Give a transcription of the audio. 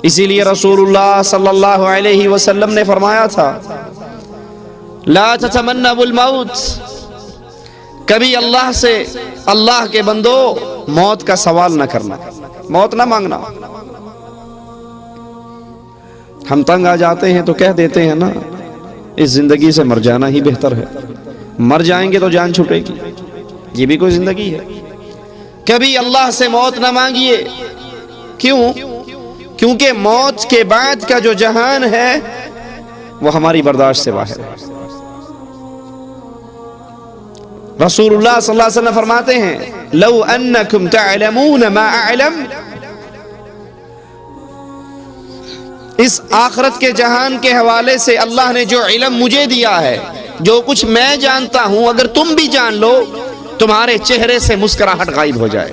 اسی لیے رسول اللہ صلی اللہ علیہ وسلم نے فرمایا تھا لا تتمنوا الموت، کبھی اللہ سے، اللہ کے بندو، موت کا سوال نہ کرنا، موت نہ مانگنا۔ ہم تنگ آ جاتے ہیں تو کہہ دیتے ہیں نا اس زندگی سے مر جانا ہی بہتر ہے، مر جائیں گے تو جان چھوٹے گی، یہ بھی کوئی زندگی ہے؟ کبھی اللہ سے موت نہ مانگیے۔ کیوں؟ کیونکہ موت کے بعد کا جو جہان ہے وہ ہماری برداشت سے باہر ہے۔ رسول اللہ صلی اللہ علیہ وسلم فرماتے ہیں لو انکم تعلمون ما اعلم، اس آخرت کے جہان کے حوالے سے اللہ نے جو علم مجھے دیا ہے، جو کچھ میں جانتا ہوں، اگر تم بھی جان لو تمہارے چہرے سے مسکراہٹ غائب ہو جائے۔